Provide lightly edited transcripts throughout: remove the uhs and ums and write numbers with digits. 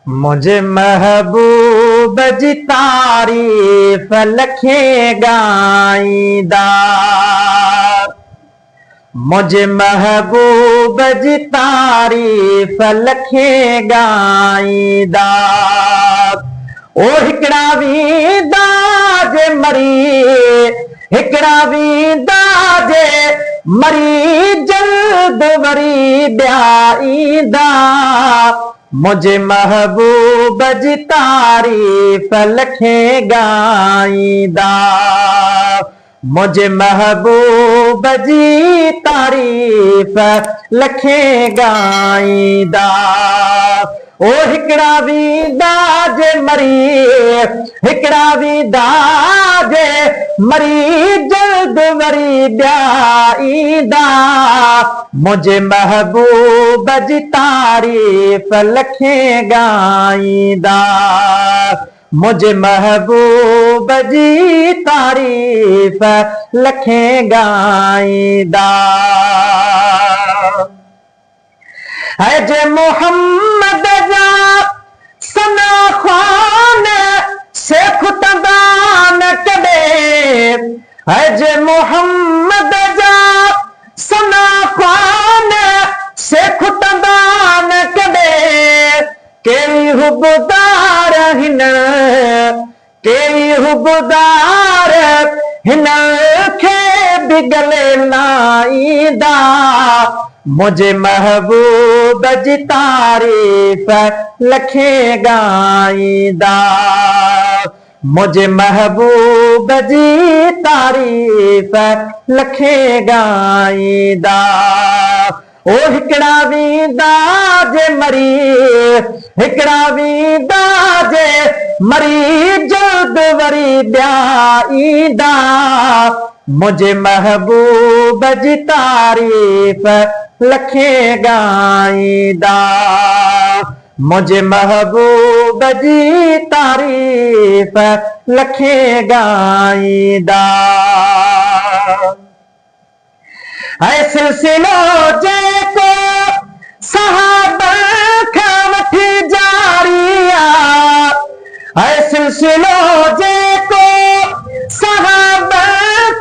मुझे महबूब जी तारीफ लखे गाईंदा। मुझे महबूब जी तारीफ लखे गाईंदा। ओ हिकड़ा वींदा जे मरी, हिकड़ा वींदा जे मरी, जल्द वरी ॿिया। मुझे महबूब जी तारीफ लखे गाईंदा। मुझे महबूब जी तारीफ लखे गाईंदा। ओ हिकड़ा वींदा जे मरी, हिकड़ा वींदा जे मरी, जल्द वरी ॿिया। मुझे महबूब जी तारीफ लखे गाईंदा। मुझे महबूब जी तारीफ लखे गाईंदा। है जे मोहम्मद जा सना ख़्वान से खुतदान कॾे। है जे मोहम्मद जा सना ख़्वान से खुतदान कॾे। केई हुबदार हिन, केई हुबदार हिन खे बि गले लाईंदा। मुझे महबूब जी तारीफ लखे गाईंदा। मुझे महबूब जी तारीफ लखे गाईंदा। ओ हिकड़ा वींदा जे मरी, हिकड़ा वींदा जे मरी, जल्द वरी ॿिया। मुझे महबूब जी तारीफ लखे गाईंदा। मुझे महबूब जी तारीफ लखे गाईंदा। है सिलसिलो जेको सहाबा खां वठी जारी आ। है सिलसिलो जेको सहाबा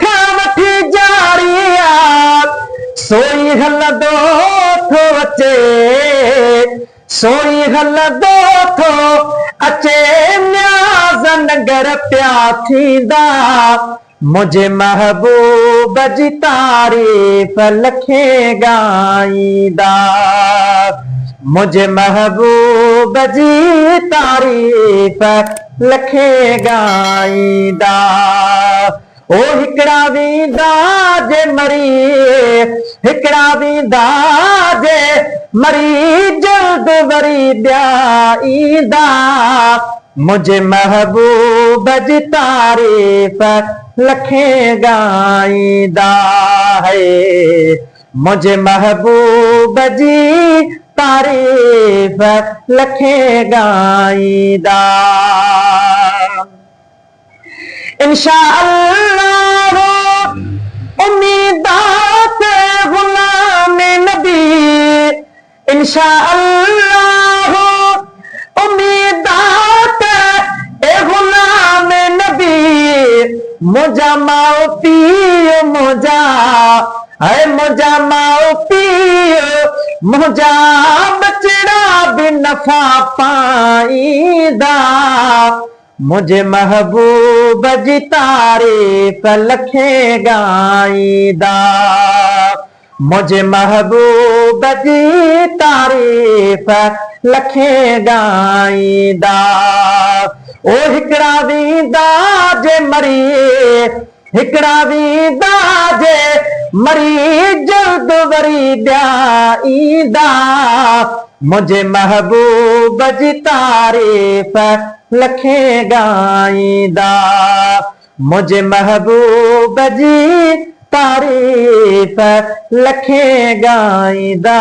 खां वठी जारी आ। सोई हलंदो थो अचे, सोई हलंदो थो अचे, न्याज़ नगर पिया थींदा। मुझे महबूब जी तारीफ लखे गाईंदा। मुझे महबूब जी तारीफ लखे गाईंदा। ओ हिकड़ा वींदा जे मरी, हिकड़ा वींदा जे मरी, जल्द वरी ॿिया। मुझे महबूब जी तारीफ लखे गाईंदा है। मुझे महबूब जी तारीफ लखे गाईंदा। इंशाअल्लाह उम्मीदात गुलाम नबी। इंशाअल्लाह उम्मीदात ए गुलाम नबी। मुझा माओ पियो मुझा, है मुझा माओ पियो मुझा, बचड़ा भी नफा पाईंदा। मुझे महबूब जी तारीफ लखे गाईंदा। मुझे महबूब जी तारीफ लखे गाईंदा। ओ हिकड़ा वींदा जे मरी, हिकड़ा वींदा जे मरी, जल्द वरी ॿिया। मुझे महबूब जी तारीफ लखे गाईंदा। मुझे महबूब जी तारीफ लखे गाईंदा।